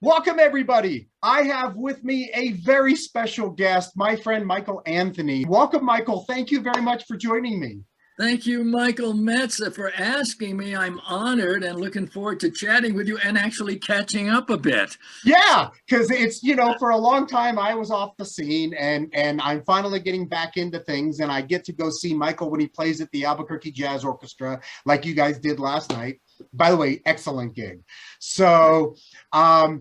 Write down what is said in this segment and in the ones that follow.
Welcome, everybody. I have with me a very special guest, my friend Michael Anthony. Welcome, Michael. Thank you very much for joining me. Thank you, Michael Metza, for asking me. I'm honored and looking forward to chatting with you and actually catching up a bit. Yeah, because it's, for a long time I was off the scene and I'm finally getting back into things, and I get to go see Michael when he plays at the Albuquerque Jazz Orchestra like you guys did last night. By the way, excellent gig. So I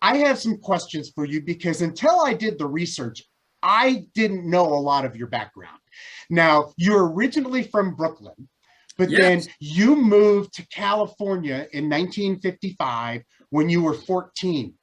have some questions for you because until I did the research, I didn't know a lot of your background. Now, you're originally from Brooklyn, but then you moved to California in 1955 when you were 14.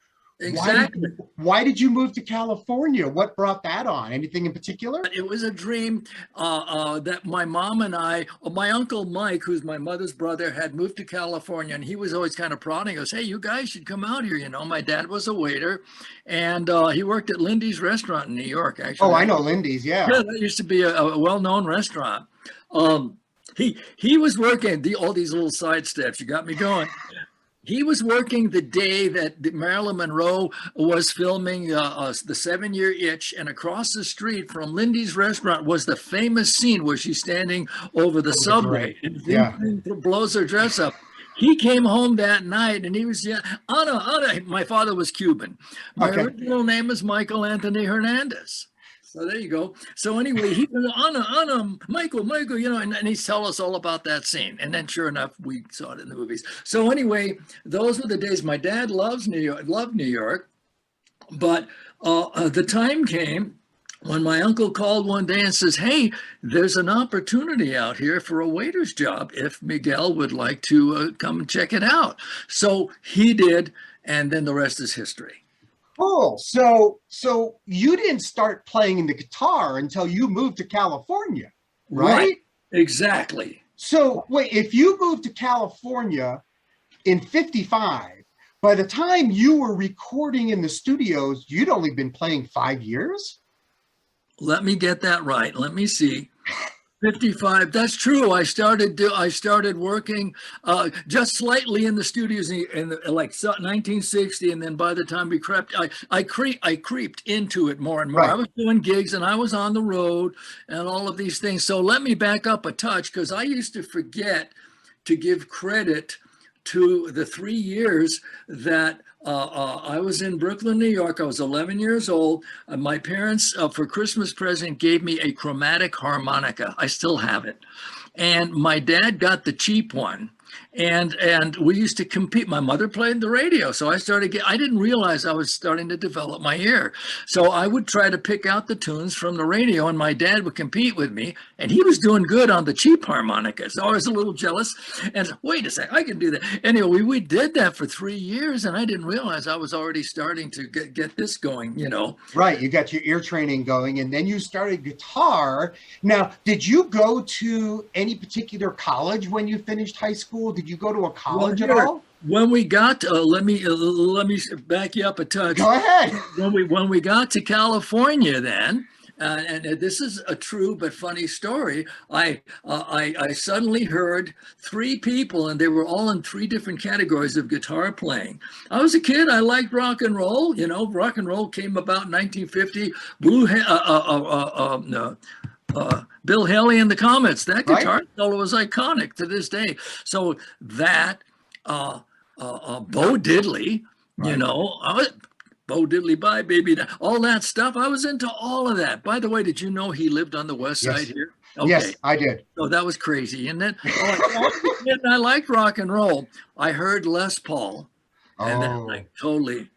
Exactly. Why did you move to California? What brought that on? Anything in particular? It was a dream that my mom and my uncle Mike, who's my mother's brother, had moved to California, and he was always kind of prodding us, hey, you guys should come out here. My dad was a waiter, and he worked at Lindy's restaurant in New York, actually. Oh, I know Lindy's, yeah. Yeah, that used to be a well-known restaurant. He was working all these little side steps. You got me going. He was working the day that Marilyn Monroe was filming the 7-Year Itch, and across the street from Lindy's restaurant was the famous scene where she's standing over the subway and blows her dress up. He came home that night and he was, Anna. My father was Cuban. My original name is Michael Anthony Hernandez. So there you go. So anyway, he goes, Anna, Michael, and he's telling us all about that scene. And then sure enough, we saw it in the movies. So anyway, those were the days. My dad loved New York. But the time came when my uncle called one day and says, hey, there's an opportunity out here for a waiter's job if Miguel would like to come and check it out. So he did, and then the rest is history. Oh, so you didn't start playing the guitar until you moved to California, right? Exactly. So wait, if you moved to California in 55, by the time you were recording in the studios, you'd only been playing 5 years? Let me get that right. Let me see. 55. That's true. I started working just slightly in the studios in like 1960, and then by the time we crept, I creeped into it more and more. Right. I was doing gigs and I was on the road and all of these things. So let me back up a touch, because I used to forget to give credit to the 3 years that I was in Brooklyn, New York. I was 11 years old. My parents, for Christmas present, gave me a chromatic harmonica. I still have it. And my dad got the cheap one. And we used to compete. My mother played the radio, so I didn't realize I was starting to develop my ear. So I would try to pick out the tunes from the radio, and my dad would compete with me, and he was doing good on the cheap harmonica. So I was a little jealous, and wait a second, I can do that. Anyway, we did that for 3 years, and I didn't realize I was already starting to get this going, Right, you got your ear training going, and then you started guitar. Now, did you go to any particular college when you finished high school? Did you go to a college at all? When we got, let me back you up a touch. Go ahead. When we got to California, then, and this is a true but funny story. I suddenly heard 3 people, and they were all in 3 different categories of guitar playing. I was a kid. I liked rock and roll. Rock and roll came about in 1950. Bill Haley and the Comets. That guitar solo was iconic to this day. So that Bo Diddley, Bo Diddley bye baby, all that stuff. I was into all of that. By the way, did you know he lived on the west side here? Okay. Yes, I did. So that was crazy. And then I liked rock and roll. I heard Les Paul, and then totally.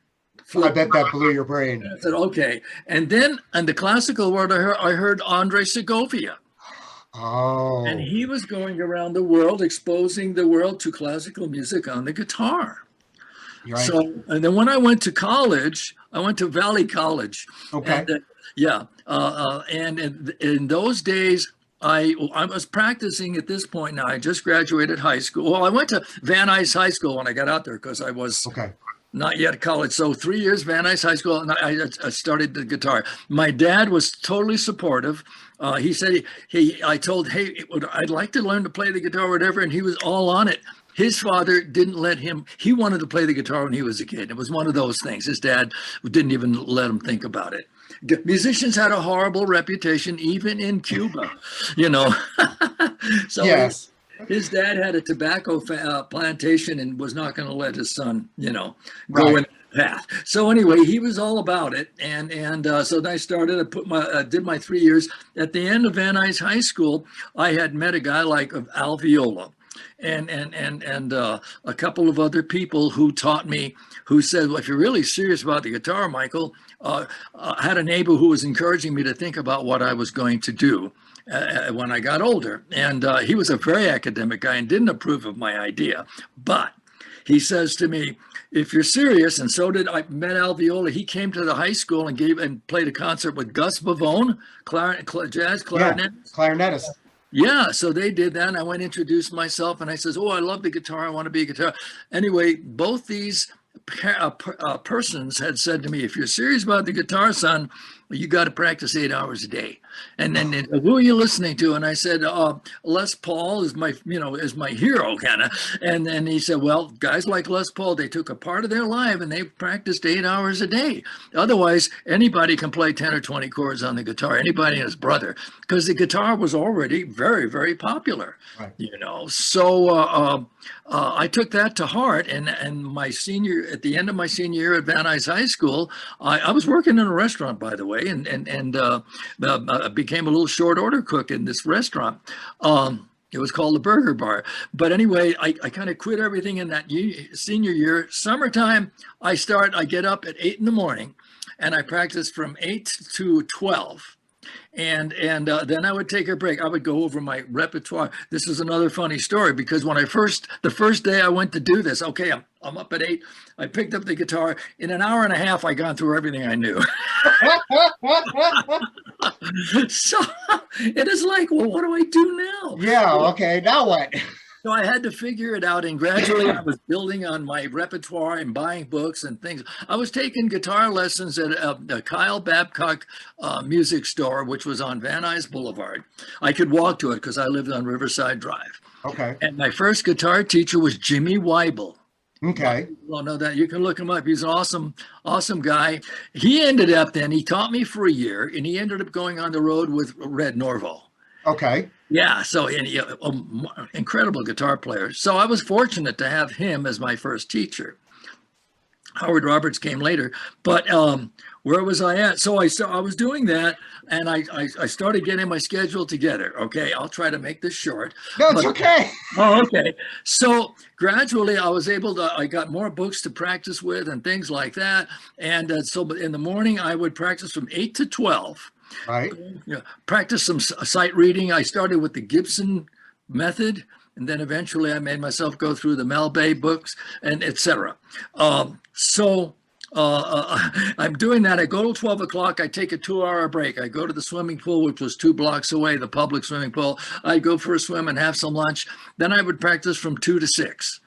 I bet that blew your brain. I said, okay. And then in the classical world, I heard Andre Segovia. Oh. And he was going around the world, exposing the world to classical music on the guitar. Right. So, and then when I went to college, I went to Valley College. Okay. And, and in those days, I was practicing at this point now. I just graduated high school. Well, I went to Van Nuys High School when I got out there because I was not yet college. So 3 years, Van Nuys High School, and I started the guitar. My dad was totally supportive. He said I told, hey, I'd like to learn to play the guitar or whatever, and he was all on it. His father didn't let him. He wanted to play the guitar when he was a kid. It was one of those things. His dad didn't even let him think about it. Musicians had a horrible reputation, even in Cuba, you know. So Yes. his dad had a tobacco plantation and was not going to let his son, you know, go Right. in that path. So anyway, he was all about it, and so then I started. Did my 3 years. At the end of Van Nuys High School, I had met a guy like Al Viola, and a couple of other people who taught me, who said, well, if you're really serious about the guitar, Michael, I had a neighbor who was encouraging me to think about what I was going to do when I got older. And he was a very academic guy and didn't approve of my idea. But he says to me, if you're serious, and so did I met Al Viola, he came to the high school and played a concert with Gus Bavone, jazz clarinet. Yeah, clarinetist. Yeah, so they did that, and I went and introduced myself, and I says, oh, I love the guitar, I want to be a guitar. Anyway, both these persons had said to me, if you're serious about the guitar, son, you got to practice 8 hours a day. And then who are you listening to? And I said, Les Paul is my hero, kind of. And then he said, well, guys like Les Paul, they took a part of their life and they practiced 8 hours a day. Otherwise, anybody can play 10 or 20 chords on the guitar, anybody and his brother, because the guitar was already very, very popular, Right. you know. So I took that to heart, and at the end of my senior year at Van Nuys High School, I was working in a restaurant, by the way, and became a little short order cook in this restaurant. It was called the Burger Bar. But anyway, I kind of quit everything in that senior year. Summertime, I get up at 8 in the morning, and I practice from 8 to 12. And then I would take a break. I would go over my repertoire. This is another funny story, because when the first day I went to do this, okay, I'm up at 8. I picked up the guitar. In an hour and a half, I gone through everything I knew. So it is like, well, what do I do now? Yeah. Okay. Now what? So I had to figure it out, and gradually I was building on my repertoire and buying books and things. I was taking guitar lessons at a Kyle Babcock music store, which was on Van Nuys Boulevard. I could walk to it because I lived on Riverside Drive. Okay. And my first guitar teacher was Jimmy Weibel. Okay. Well, know that. You can look him up. He's an awesome guy. He taught me for a year, and he ended up going on the road with Red Norvo. Okay. Yeah, so incredible guitar player. So I was fortunate to have him as my first teacher. Howard Roberts came later, but where was I at? So I was doing that, and I started getting my schedule together. Okay, I'll try to make this short. No, it's okay. Oh, okay. So gradually I got more books to practice with and things like that. And so in the morning, I would practice from 8 to 12. Right. Yeah, practice some sight reading. I started with the Gibson method, and then eventually I made myself go through the Mel Bay books and etc. I'm doing that. I go till 12 o'clock. I take a 2-hour break. I go to the swimming pool, which was 2 blocks away, the public swimming pool. I'd go for a swim and have some lunch. Then I would practice from 2 to 6.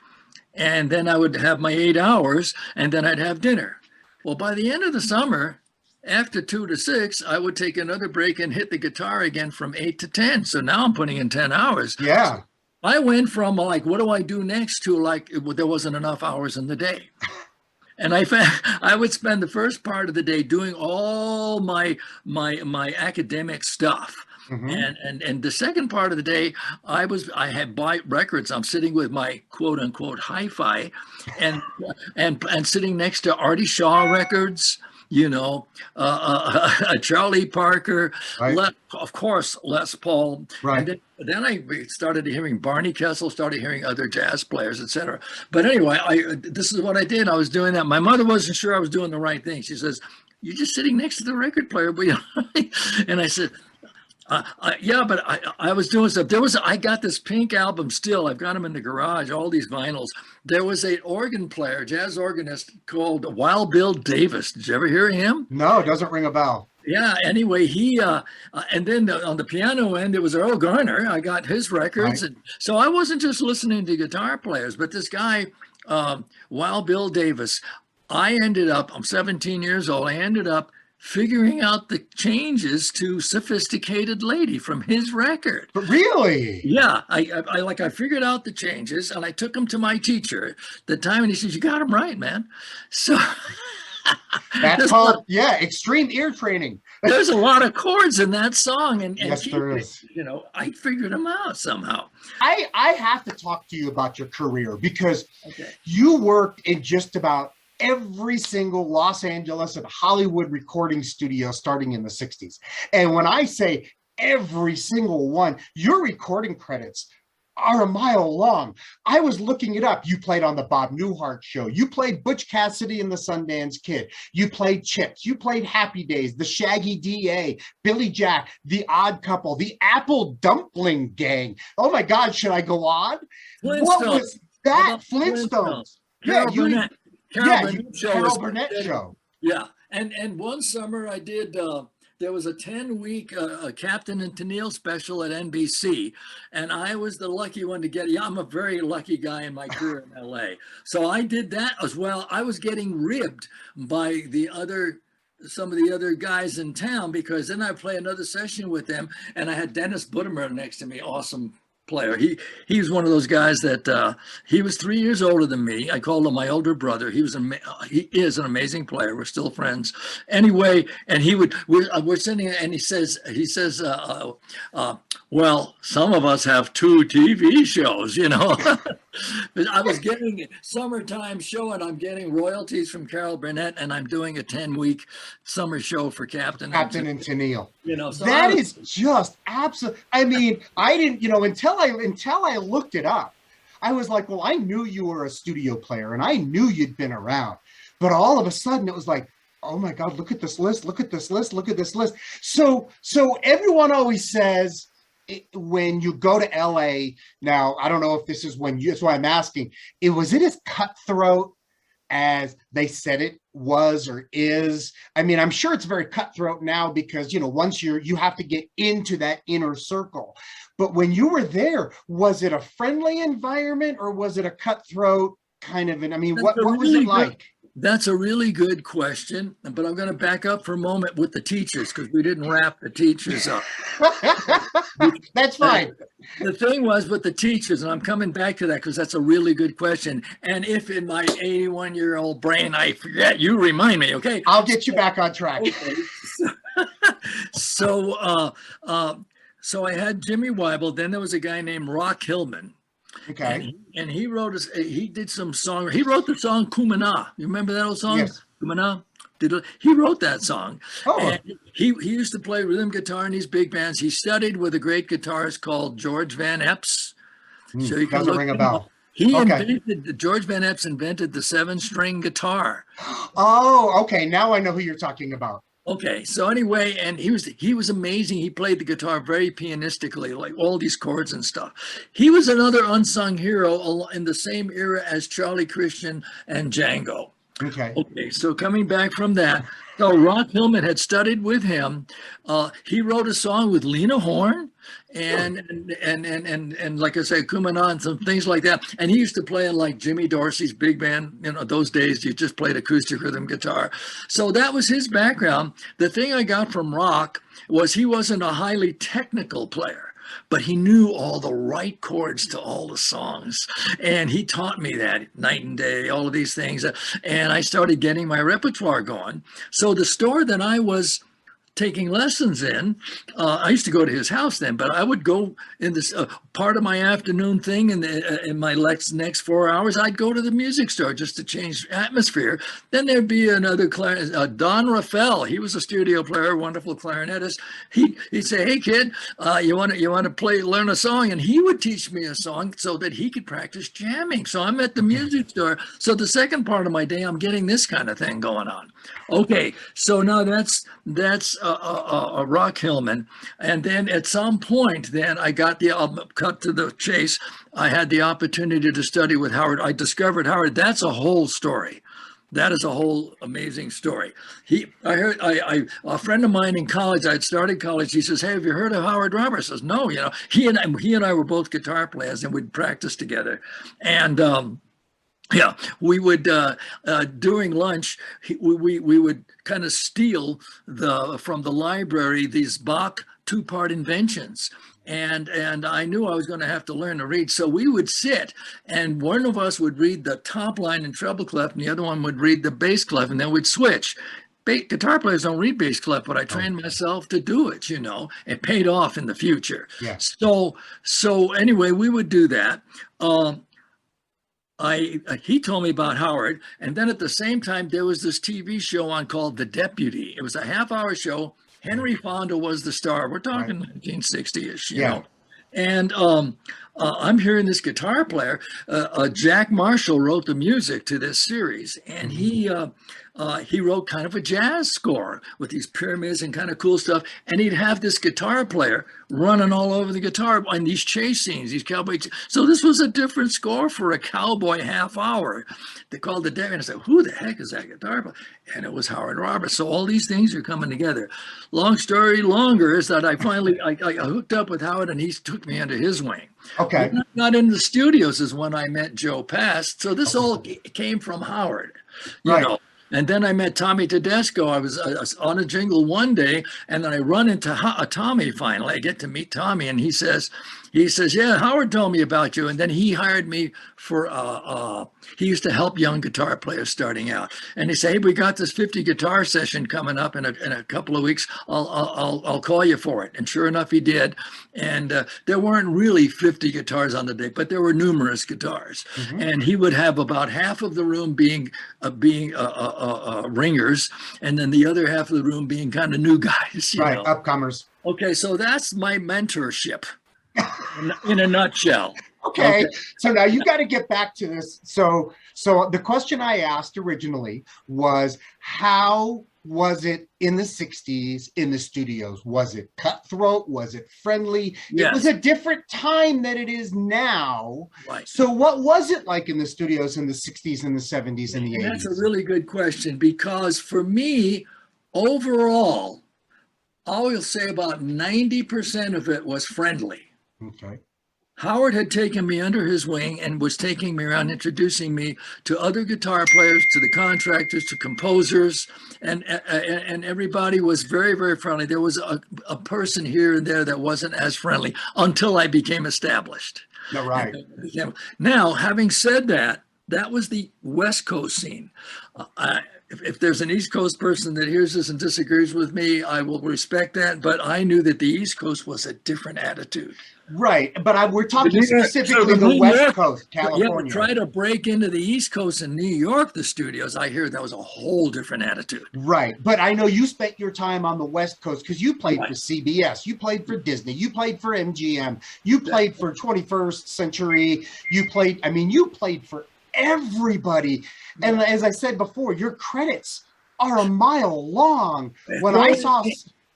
And then I would have my 8 hours, and then I'd have dinner. Well, by the end of the summer, after 2 to 6, I would take another break and hit the guitar again from 8 to 10. So now I'm putting in 10 hours. Yeah. I went from like, what do I do next, to like, there wasn't enough hours in the day. And I would spend the first part of the day doing all my academic stuff. Mm-hmm. And the second part of the day, I had bought records. I'm sitting with my quote unquote hi-fi and sitting next to Artie Shaw records, you know, Charlie Parker, right. Of course, Les Paul. Right. And then I started hearing Barney Kessel, started hearing other jazz players, etc. But anyway, this is what I did. I was doing that. My mother wasn't sure I was doing the right thing. She says, "You're just sitting next to the record player." But and I said, yeah, but I was doing stuff. I got this Pink album still. I've got them in the garage, all these vinyls. There was an organ player, jazz organist called Wild Bill Davis. Did you ever hear him? No, it doesn't ring a bell. Yeah, anyway, he, and then on the piano end, it was Earl Garner. I got his records. Right. And so I wasn't just listening to guitar players, but this guy, Wild Bill Davis, I'm 17 years old. I ended up figuring out the changes to Sophisticated Lady from his record. But really? Yeah, I figured out the changes and I took them to my teacher at the time and he says, you got them right, man. So That's called, yeah, extreme ear training. there's a lot of chords in that song, and Yes, there is. you know, I figured them out somehow. I have to talk to you about your career because Okay. you worked in just about every single Los Angeles and Hollywood recording studio starting in the 60s. And when I say every single one, your recording credits are a mile long. I was looking it up. You played on the Bob Newhart Show. You played Butch Cassidy and the Sundance Kid. You played Chips. You played Happy Days, the Shaggy DA, Billy Jack, the Odd Couple, the Apple Dumpling Gang. Oh my God, should I go on? Flintstones. What was that? Flintstones. Carol Burnett. Carol Burnett show. Yeah, and one summer I did. There was a 10-week Captain and Tennille special at NBC, and I was the lucky one to get. Yeah, I'm a very lucky guy in my career in LA, so I did that as well. I was getting ribbed by some of the other guys in town because then I play another session with them, and I had Dennis Buttimer next to me, awesome player. He was one of those guys that he was 3 years older than me. I called him my older brother. He is an amazing player. We're still friends. Anyway, and we're sitting and he says, well, some of us have 2 TV shows, you know. I was getting a summertime show and I'm getting royalties from Carol Burnett and I'm doing a 10-week summer show for Captain and Tennille. You know, so that is just absolute. I mean, I didn't, you know, until I looked it up, I was like, well, I knew you were a studio player and I knew you'd been around, but all of a sudden it was like, oh my God, look at this list, look at this list, look at this list. So everyone always says, when you go to LA, now, I don't know if this is that's why I'm asking, was it as cutthroat as they said it was or is? I mean, I'm sure it's very cutthroat now because, you know, once you have to get into that inner circle. But when you were there, was it a friendly environment or was it a cutthroat kind of I mean, what was it like? That's a really good question, but I'm going to back up for a moment with the teachers because we didn't wrap the teachers up. That's fine. The thing was with the teachers, and I'm coming back to that because that's a really good question. And if in my 81-year-old brain I forget, you remind me, okay? I'll get you back on track. Okay. So I had Jimmy Weibel. Then there was a guy named Rock Hillman. Okay. And he wrote he did some song. He wrote the song Kumana. You remember that old song? Yes. Kumana? He wrote that song. Oh. And he used to play rhythm guitar in these big bands. He studied with a great guitarist called George Van Epps. So you can doesn't ring a bell. George Van Epps invented the 7-string guitar. Oh, okay. Now I know who you're talking about. Okay, so anyway, and he was amazing. He played the guitar very pianistically, like all these chords and stuff. He was another unsung hero in the same era as Charlie Christian and Django. Okay. Okay, so coming back from that, so Rock Hillman had studied with him. He wrote a song with Lena Horne and like I said, Kumana and some things like that. And he used to play in like Jimmy Dorsey's big band. You know, those days you just played acoustic rhythm guitar. So that was his background. The thing I got from Rock was he wasn't a highly technical player, but he knew all the right chords to all the songs. And he taught me that night and day, all of these things. And I started getting my repertoire going. So the store that I was taking lessons in, I used to go to his house then, but I would go in this part of my afternoon thing in my next 4 hours, I'd go to the music store just to change atmosphere. Then there'd be another Don Rafael. He was a studio player, wonderful clarinetist. He'd say, hey kid, you want to learn a song? And he would teach me a song so that he could practice jamming. So I'm at the music store. So the second part of my day, I'm getting this kind of thing going on. Okay, so now that's Rock Hillman. And then at some point, then I got cut to the chase. I had the opportunity to study with Howard. I discovered Howard. That's a whole story. That is a whole amazing story. A friend of mine in college, I'd started college. He says, hey, have you heard of Howard Roberts? I says, no, you know, he and I were both guitar players and we'd practice together. And Yeah, we would during lunch we would kind of steal the from the library these Bach two-part inventions. And I knew I was going to have to learn to read. So we would sit and one of us would read the top line in treble clef and the other one would read the bass clef and then we'd switch. Guitar players don't read bass clef, but I trained myself to do it, you know. It paid off in the future. Yeah. So anyway, we would do that. He told me about Howard, and then at the same time there was this TV show on called The Deputy. It was a half-hour show. Henry Fonda was the star. We're talking 1960-ish, you know. And I'm hearing this guitar player. Jack Marshall wrote the music to this series, and he wrote kind of a jazz score with these pyramids and kind of cool stuff. And he'd have this guitar player running all over the guitar on these chase scenes, these cowboy. So this was a different score for a cowboy half hour. They called the Deputy, and I said, "Who the heck is that guitar player?" And it was Howard Roberts. So all these things are coming together. Long story longer is that I finally I hooked up with Howard, and he took me under his wing. Okay. When I got into the studios is when I met Joe Pass. So this all came from Howard, you know. And then I met Tommy Tedesco. I was on a jingle one day, and then I run into Tommy finally. I get to meet Tommy, and he says, "Yeah, Howard told me about you." And then he hired me for, he used to help young guitar players starting out. And he said, "Hey, we got this 50 guitar session coming up in a couple of weeks. I'll call you for it." And sure enough, he did. And there weren't really 50 guitars on the day, but there were numerous guitars. And he would have about half of the room being ringers, and then the other half of the room being kind of new guys, you know? Upcomers. Okay, so that's my mentorship in a nutshell. Okay, so now you got to get back to this. So the question I asked originally was, how was it in the 60s in the studios? Was it cutthroat? Was it friendly? Yes. It was a different time than it is now. Right. So what was it like in the studios in the 60s and the 70s and the 80s? That's a really good question, because for me, overall, I will say about 90% of it was friendly. Okay. Howard had taken me under his wing and was taking me around, introducing me to other guitar players, to the contractors, to composers, and everybody was very, very friendly. There was a person here and there that wasn't as friendly until I became established. No, right. Now, having said that, that was the West Coast scene. If there's an East Coast person that hears this and disagrees with me, I will respect that. But I knew that the East Coast was a different attitude. Right, but we're talking specifically the West Coast, California. Yeah, try to break into the East Coast and New York, the studios. I hear that was a whole different attitude. Right, but I know you spent your time on the West Coast because you played for CBS, you played for Disney, you played for MGM, you played for 21st Century, you played for everybody. And as I said before, your credits are a mile long. When I saw...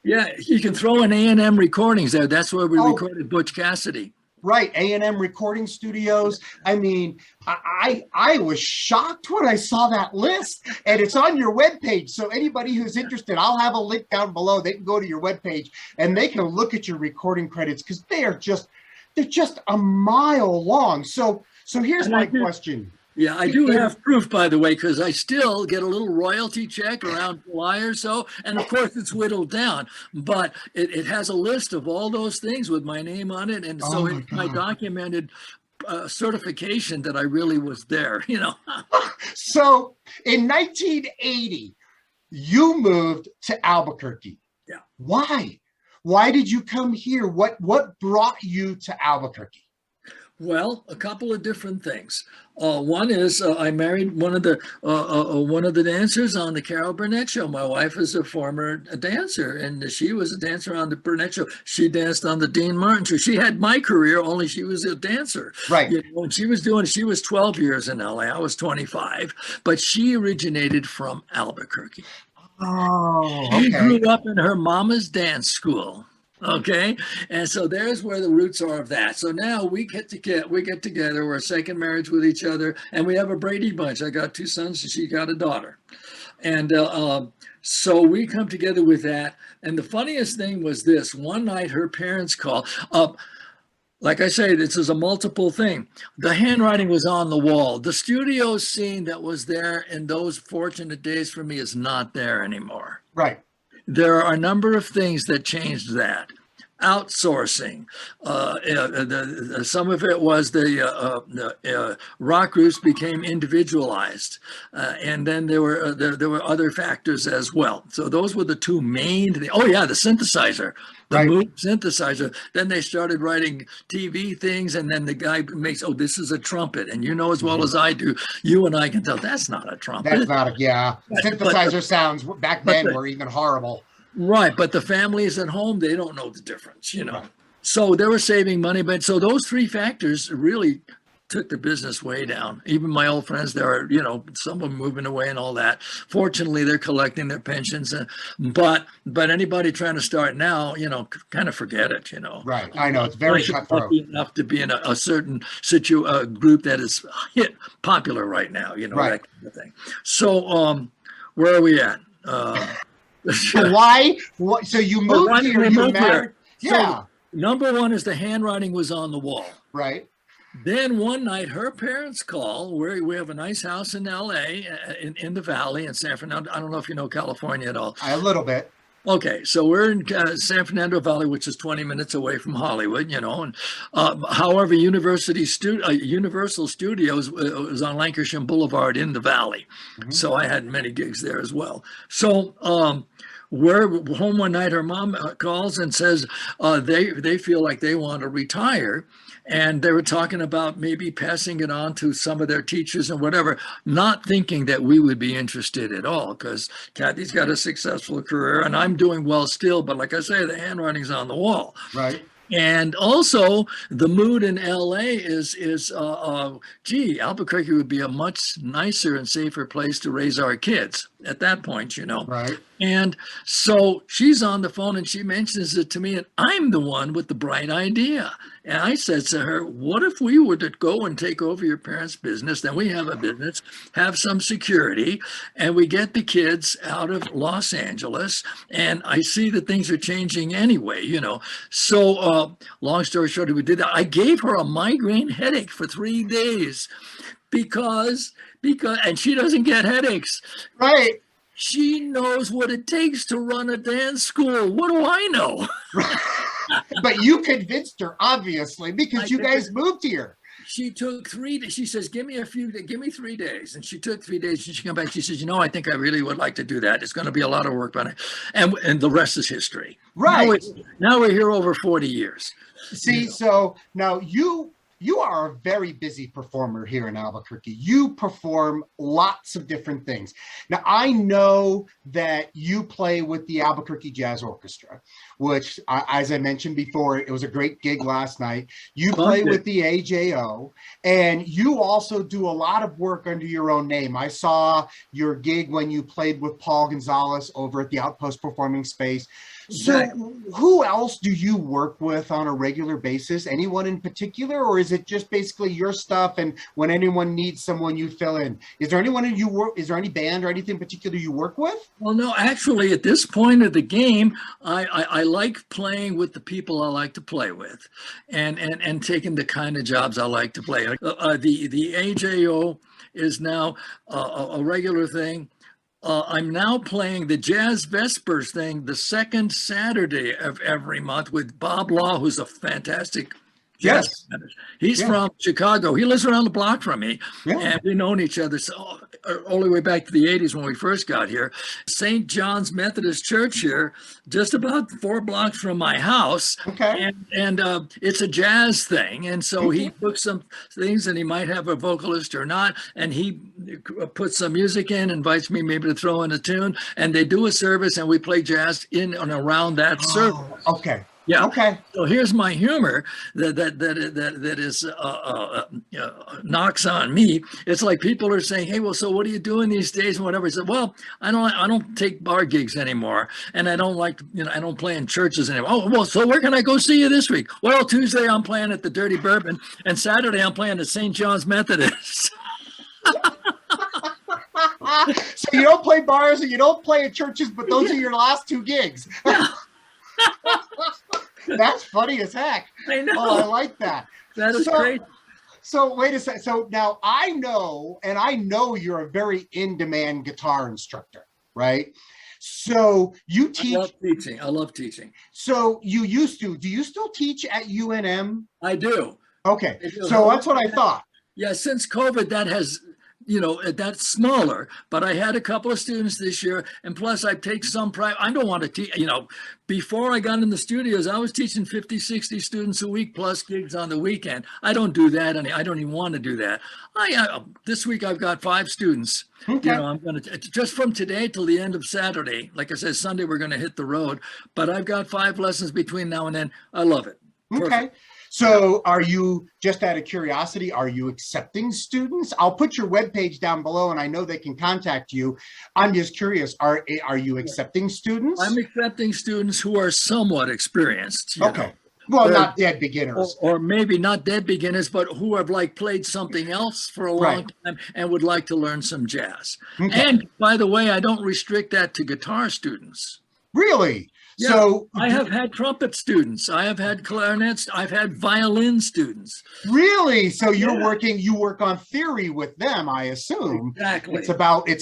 Yeah, you can throw in A&M recordings there. That's where we recorded Butch Cassidy. Right, A&M recording studios. I mean, I was shocked when I saw that list, and it's on your webpage. So anybody who's interested, I'll have a link down below. They can go to your webpage and they can look at your recording credits because they're just a mile long. So here's my question. Yeah, I do have proof, by the way, because I still get a little royalty check around July or so. And of course, it's whittled down, but it has a list of all those things with my name on it. And so it's my documented certification that I really was there, you know. So in 1980, you moved to Albuquerque. Yeah. Why? Why did you come here? What brought you to Albuquerque? Well, a couple of different things. One is I married one of the dancers on the Carol Burnett show. My wife is a former dancer, and she was a dancer on the Burnett show. She danced on the Dean Martin show. She had my career, only she was a dancer. Right. You know, when she was 12 years in LA. I was 25, but she originated from Albuquerque. Oh, okay. She grew up in her mama's dance school. Okay, and so there's where the roots are of that. So now we get together. We're a second marriage with each other, and we have a Brady bunch. I got 2 sons, and she got a daughter, and so we come together with that. And the funniest thing was this: one night, her parents called up. like I say, this is a multiple thing. The handwriting was on the wall. The studio scene that was there in those fortunate days for me is not there anymore. Right. There are a number of things that changed that. Outsourcing. Some of it was the rock groups became individualized, and then there were other factors as well. So those were the two main. Oh yeah, the synthesizer, the Right. Moog synthesizer. Then they started writing TV things, and then the guy makes, oh, this is a trumpet, and you know as well as I do, you and I can tell that's not a trumpet. That's not a, yeah. Synthesizer sounds back then but were even horrible. Right, but the families at home, they don't know the difference, you know. Right. So they were saving money, but so those three factors really took the business way down. Even my old friends, there are, you know, some of them moving away and all that. Fortunately, they're collecting their pensions, but anybody trying to start now, you know, kind of forget it, you know. Right, I know, it's very cutthroat. Enough to be in a certain group that is hit popular right now, you know, right. That kind of thing. So where are we at? So why? So you moved here, you married? Yeah. So number one is the handwriting was on the wall. Right. Then one night, her parents call. We have a nice house in L.A. in the Valley in San Fernando. I don't know if you know California at all. A little bit. Okay, so we're in San Fernando Valley, which is 20 minutes away from Hollywood, you know. And however, Universal Studios was on Lancashire Boulevard in the Valley, so I had many gigs there as well. So we're home one night. Her mom calls and says they feel like they want to retire. And they were talking about maybe passing it on to some of their teachers and whatever, not thinking that we would be interested at all, because Kathy's got a successful career and I'm doing well still. But like I say, the handwriting's on the wall. Right. And also the mood in LA is gee, Albuquerque would be a much nicer and safer place to raise our kids at that point, you know. Right. And so she's on the phone and she mentions it to me, and I'm the one with the bright idea. And I said to her, what if we were to go and take over your parents' business? Then we have a business, have some security, and we get the kids out of Los Angeles. And I see that things are changing anyway, you know. So long story short, we did that. I gave her a migraine headache for 3 days because, and she doesn't get headaches. Right. She knows what it takes to run a dance school. What do I know? But you convinced her, obviously, because you guys moved here. She took 3 days. She says, give me 3 days. And she took 3 days. And she came back. She says, you know, I think I really would like to do that. It's going to be a lot of work on it. And the rest is history. Right. Now we're here over 40 years. See, so now you are a very busy performer here in Albuquerque. You perform lots of different things. Now, I know that you play with the Albuquerque Jazz Orchestra, which, as I mentioned before, it was a great gig last night. You play with the AJO, and you also do a lot of work under your own name. I saw your gig when you played with Paul Gonzalez over at the Outpost Performing Space. So who else do you work with on a regular basis? Anyone in particular, or is it just basically your stuff and when anyone needs someone you fill in? Is there anyone is there any band or anything particular you work with? Well, no, actually at this point of the game, I like playing with the people I like to play with and taking the kind of jobs I like to play. The AJO is now a regular thing. I'm now playing the Jazz Vespers thing the second Saturday of every month with Bob Law, who's a fantastic jazz pianist. He's from Chicago. He lives around the block from me, and we've known each other all the way back to the 80s when we first got here. St. John's Methodist Church here, just about 4 blocks from my house. Okay. And it's a jazz thing. And so he books some things, and he might have a vocalist or not. And he puts some music in, invites me maybe to throw in a tune, and they do a service, and we play jazz in and around that service. Okay. Yeah. Okay. So here's my humor that is knocks on me. It's like people are saying, "Hey, well, so what are you doing these days?" and whatever. I said, "Well, I don't take bar gigs anymore, and I don't like, I don't play in churches anymore." Oh, well, so where can I go see you this week? Well, Tuesday I'm playing at the Dirty Bourbon, and Saturday I'm playing at St. John's Methodist. So you don't play bars and you don't play at churches, but those are your last 2 gigs. That's funny as heck. I know. Oh, I like that. That is So, great. so wait a second. So now I know you're a very in-demand guitar instructor, right? So you I love teach. teaching. I love teaching. So you used to. Do you still teach at UNM? I do. Okay. I do. So that's what I thought. Yeah, since COVID, that has, that's smaller, but I had a couple of students this year, and plus I take some private. I don't want to teach, before I got in the studios, I was teaching 50, 60 students a week plus gigs on the weekend. I don't do that, and I don't even want to do that. This week I've got 5 students. Okay. I'm going to, just from today till the end of Saturday. Like I said, Sunday we're going to hit the road, but I've got 5 lessons between now and then. I love it. Perfect. Okay. So are you, just out of curiosity, are you accepting students? I'll put your webpage down below and I know they can contact you. I'm just curious, are you accepting students? I'm accepting students who are somewhat experienced. Okay. Well, not dead beginners. Or maybe not dead beginners, but who have played something else for a long time and would like to learn some jazz. Okay. And by the way, I don't restrict that to guitar students. Really? Yeah, so I have had trumpet students. I have had clarinets. I've had violin students. Really? So you work on theory with them, I assume. Exactly. It's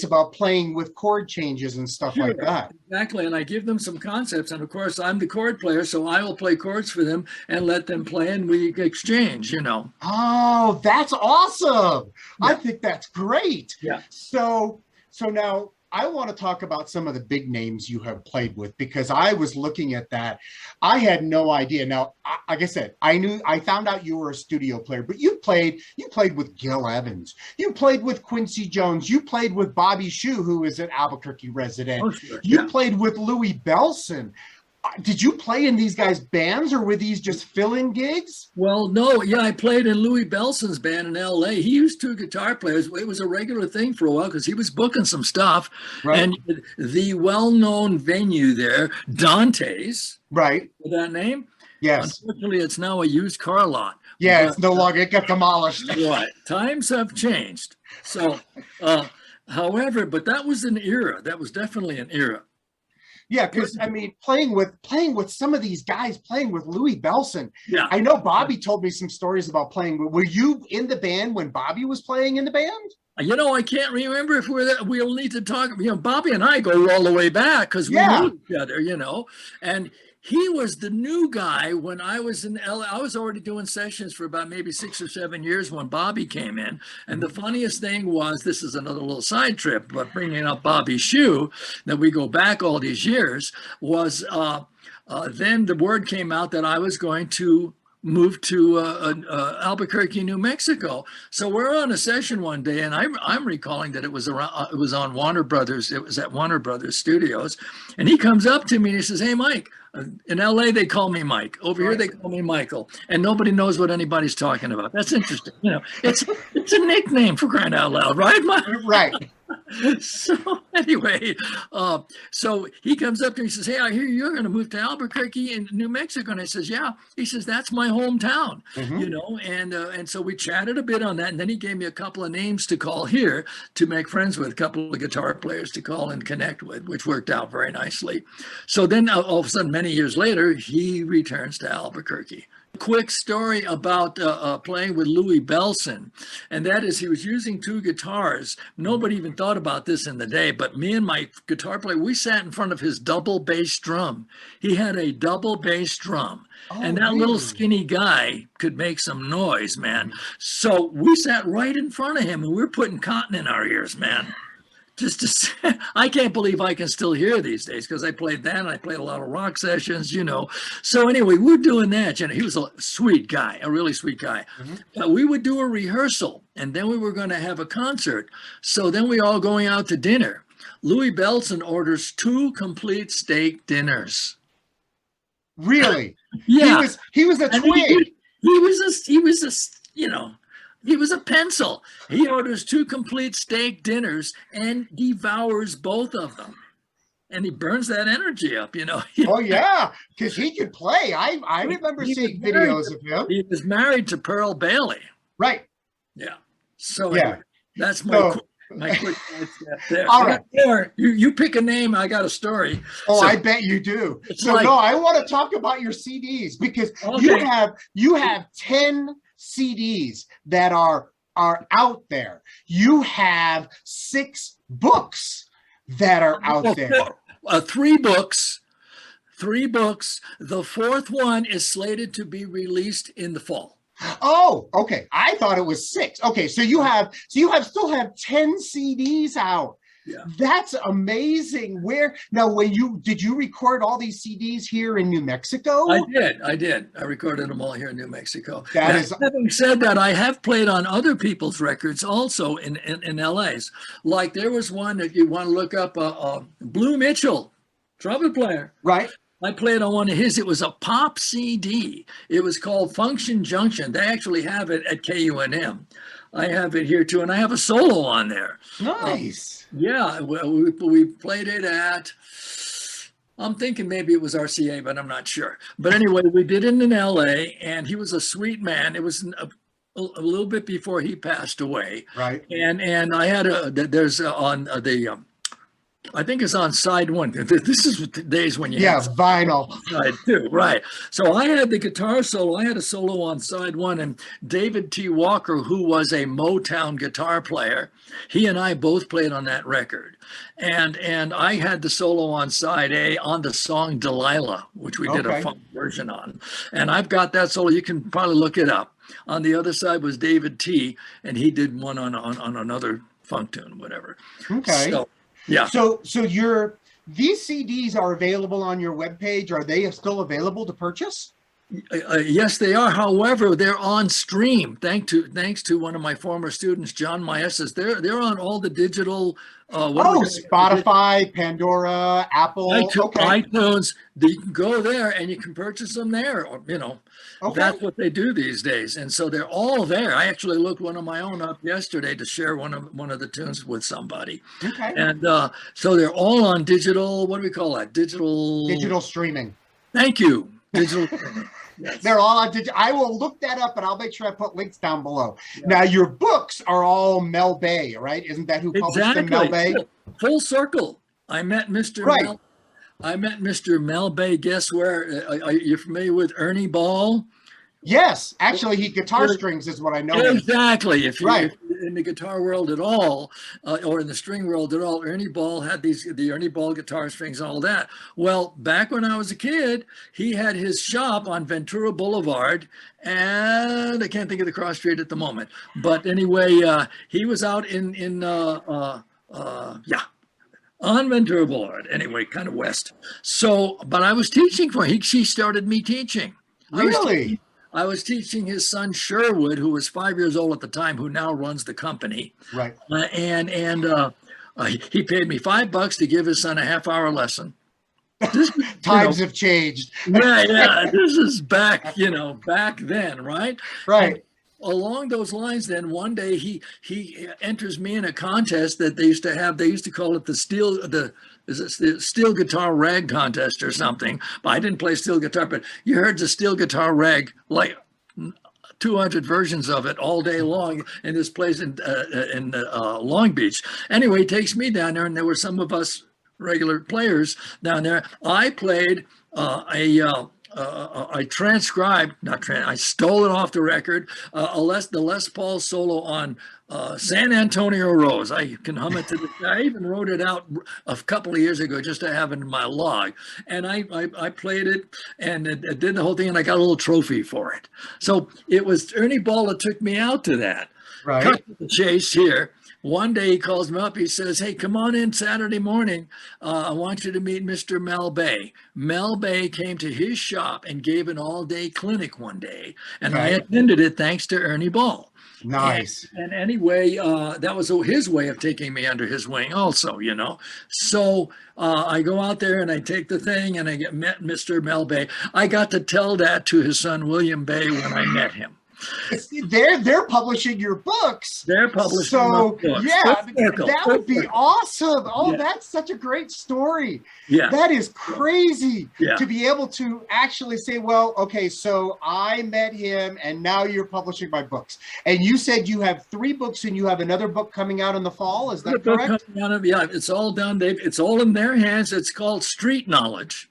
about playing with chord changes and stuff like that. Exactly. And I give them some concepts. And of course, I'm the chord player, so I will play chords for them and let them play and we exchange, Oh, that's awesome. Yeah. I think that's great. Yeah. So now I want to talk about some of the big names you have played with, because I was looking at that. I had no idea. Now, like I said, I found out you were a studio player, but you played with Gil Evans. You played with Quincy Jones. You played with Bobby Shue, who is an Albuquerque resident. Oh, sure. You played with Louis Belson. Did you play in these guys' bands, or were these just fill-in gigs? Well, no. Yeah, I played in Louis Belson's band in L.A. He used 2 guitar players. It was a regular thing for a while because he was booking some stuff. Right. And the well-known venue there, Dante's. Right. With that name? Yes. Unfortunately, it's now a used car lot. Yeah, it's no longer. It got demolished. Right. Times have changed. So, however, but that was an era. That was definitely an era. Yeah, because I mean, playing with some of these guys, playing with Louis Belson. Yeah, I know Bobby told me some stories about playing. Were you in the band when Bobby was playing in the band? I can't remember if we're there. We'll need to talk. Bobby and I go all the way back because we knew each other. And he was the new guy when I was in LA. I was already doing sessions for about maybe 6 or 7 years when Bobby came in. And the funniest thing was, this is another little side trip, but bringing up Bobby Shue, that we go back all these years, was then the word came out that I was going to move to Albuquerque, New Mexico. So we're on a session one day, and I'm recalling that it was on Warner Brothers. It was at Warner Brothers Studios, and he comes up to me and he says, "Hey, Mike." In LA, they call me Mike. Over here, they call me Michael, and nobody knows what anybody's talking about. That's interesting. It's a nickname, for crying out loud, right, Mike? Right. So anyway, so he comes up to me and says, "Hey, I hear you're going to move to Albuquerque in New Mexico." And I says, "Yeah." He says, "That's my hometown." And so we chatted a bit on that. And then he gave me a couple of names to call here to make friends with, a couple of guitar players to call and connect with, which worked out very nicely. So then all of a sudden, many years later, he returns to Albuquerque. Quick story about playing with Louis Belson, and that is he was using 2 guitars. Nobody even thought about this in the day, but me and my guitar player, we sat in front of his double bass drum. He had a double bass drum, and that little skinny guy could make some noise, man. So we sat right in front of him, and we were putting cotton in our ears, man. Just to say, I can't believe I can still hear these days, because I played that and I played a lot of rock sessions, So anyway, we're doing that. He was a sweet guy, a really sweet guy. But we would do a rehearsal, and then we were going to have a concert. So then we all going out to dinner. Louis Belson orders 2 complete steak dinners. Really? Yeah. He was a twig. He was a pencil. He orders 2 complete steak dinners and devours both of them. And he burns that energy up, Oh, yeah, because he could play. I remember seeing videos of him. He was married to Pearl Bailey. Right. Yeah. So anyway, that's my My quick sidestep there. All right. There, you pick a name. I got a story. Oh, So I bet you do. it's So like, no, I want to talk about your CDs because okay. you have 10 CDs that are out there. You have 6 books that are out there. Three books. The fourth one is slated to be released in the fall. Oh, okay. I thought it was 6. Okay, so you still have 10 CDs out. Yeah. That's amazing. Where now did you record all these CDs here in New Mexico? I did. I recorded them all here in New Mexico. Having said that, I have played on other people's records also in LA's. Like there was one that you want to look up, Blue Mitchell, trumpet player. Right. I played on one of his. It was a pop CD. It was called Function Junction. They actually have it at KUNM. I have it here too, and I have a solo on there. Nice. Yeah, we played it at, I'm thinking maybe it was RCA, but I'm not sure. But anyway, we did it in LA, and he was a sweet man. It was a little bit before he passed away. Right. And I had on the I think it's on side 1. This is the days when you have vinyl. Side 2, right. So I had the guitar solo. I had a solo on side 1, and David T. Walker, who was a Motown guitar player, he and I both played on that record. And I had the solo on side A on the song Delilah, which we did a funk version on. And I've got that solo. You can probably look it up. On the other side was David T., and he did one on another funk tune, whatever. Okay. So, yeah. So these CDs are available on your webpage. Are they still available to purchase? Yes, they are. However, they're on stream. Thanks to one of my former students, John Maestas. They're on all the digital. Spotify, Pandora, Apple, iTunes. You can go there and you can purchase them there. That's what they do these days, and so they're all there. I actually looked one of my own up yesterday to share one of the tunes with somebody. Okay. And so they're all on digital. What do we call that? Digital streaming. Thank you. Digital streaming. Yes. They're all on digital. I will look that up, and I'll make sure I put links down below. Yeah. Now, your books are all Mel Bay, right? Isn't that who published them, Mel Bay? Full circle. I met Mr. Mel Bay. Guess where? Are you familiar with Ernie Ball? Yes, actually, he guitar strings is what I know. Exactly. If you're in the guitar world at all, or in the string world at all, Ernie Ball had the Ernie Ball guitar strings and all that. Well, back when I was a kid, he had his shop on Ventura Boulevard, and I can't think of the cross street at the moment. But anyway, he was out on Ventura Boulevard. Anyway, kind of west. So, but I was teaching for him. She started me teaching. Really? I was teaching his son Sherwood, who was 5 years old at the time, who now runs the company. Right. And he paid me $5 to give his son a half-hour lesson. Times have changed. Yeah. This is back then, right? Right. And along those lines, then one day he enters me in a contest that they used to have. They used to call it the steel guitar rag contest or something. But I didn't play steel guitar, but you heard the steel guitar rag, like 200 versions of it all day long in this place in Long Beach. Anyway, he takes me down there, and there were some of us regular players down there. I played I stole it off the record, the Les Paul solo on San Antonio Rose. I can hum it to the, I even wrote it out a couple of years ago just to have it in my log. And I played it and it did the whole thing, and I got a little trophy for it. So it was Ernie Ball that took me out to that. Right. Cut to the chase here. One day he calls me up. He says, "Hey, come on in Saturday morning. I want you to meet Mr. Mel Bay." Mel Bay came to his shop and gave an all-day clinic one day, and I attended it thanks to Ernie Ball. Nice. And anyway, that was his way of taking me under his wing also, So I go out there and I take the thing and I met Mr. Mel Bay. I got to tell that to his son, William Bay, when I met him. They're publishing your books. They're publishing So my books. yeah, Circle. that would be awesome. Oh, Yeah. that's such a great story. Yeah. That is crazy Yeah. to be able to actually say, well, okay, so I met him and now you're publishing my books. And you said you have 3 books and you have another book coming out in the fall. Is that correct? Yeah, it's all done. It's all in their hands. It's called Street Knowledge.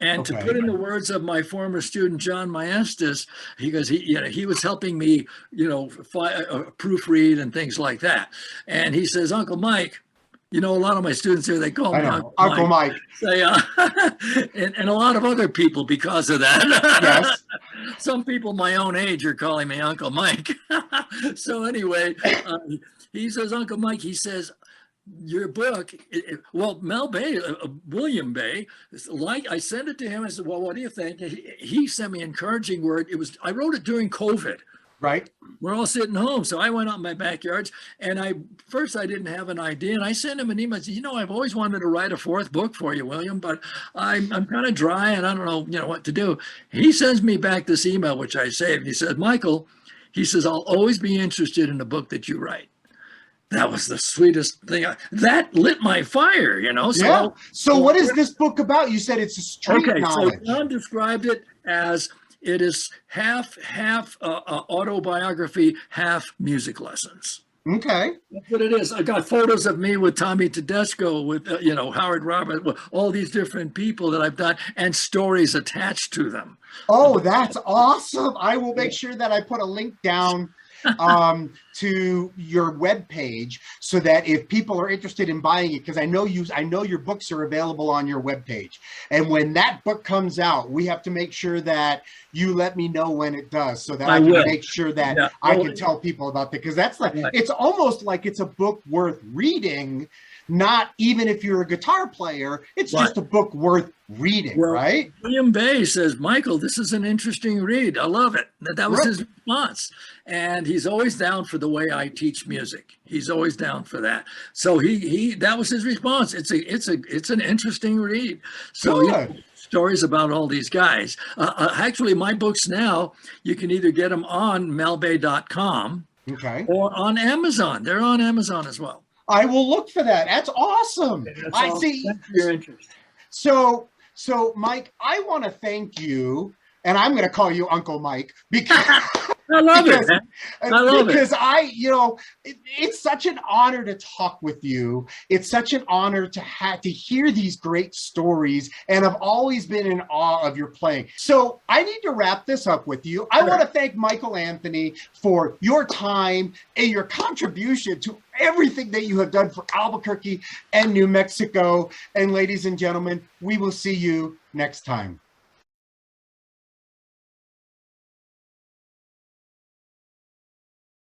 And to Okay. put in the words of my former student, John Maestas, he was helping me, proofread and things like that. And he says, Uncle Mike, a lot of my students here, they call me Uncle Mike. Say, and a lot of other people because of that. Yes. Some people my own age are calling me Uncle Mike. So anyway, he says, Uncle Mike, he says, your book, Mel Bay, William Bay, I sent it to him. I said, well, what do you think? He sent me an encouraging word. I wrote it during COVID. Right. We're all sitting home. So I went out in my backyards and I didn't have an idea. And I sent him an email. I said, I've always wanted to write a 4th book for you, William, but I'm kind of dry and I don't know, what to do. He sends me back this email, which I saved. He said, Michael, he says, I'll always be interested in the book that you write. That was the sweetest thing. That lit my fire, So, yeah. So what is this book about? You said it's a street knowledge. So John described it as it is half autobiography, half music lessons. Okay. That's what it is. I got photos of me with Tommy Tedesco, with Howard Robert, with all these different people that I've done, and stories attached to them. Oh, that's awesome. I will make sure that I put a link down to your webpage so that if people are interested in buying it, because I know your books are available on your webpage. And when that book comes out, we have to make sure that you let me know when it does so that I can make sure that I can tell people about it. Because that's it's almost like it's a book worth reading. Not even if you're a guitar player, it's just a book worth reading, right? William Bay says, Michael, this is an interesting read. I love it. That was his response. And he's always down for the way I teach music. He's always down for that. So that was his response. It's an interesting read. So stories about all these guys. Actually, my books now, you can either get them on melbay.com or on Amazon. They're on Amazon as well. I will look for that. That's awesome. I see. Thanks for your interest. So Mike, I want to thank you, and I'm going to call you Uncle Mike because I love it. Man. I love it. Because it's such an honor to talk with you. It's such an honor to hear these great stories, and I've always been in awe of your playing. So I need to wrap this up with you. I want to thank Michael Anthony for your time and your contribution to everything that you have done for Albuquerque and New Mexico. And ladies and gentlemen, we will see you next time.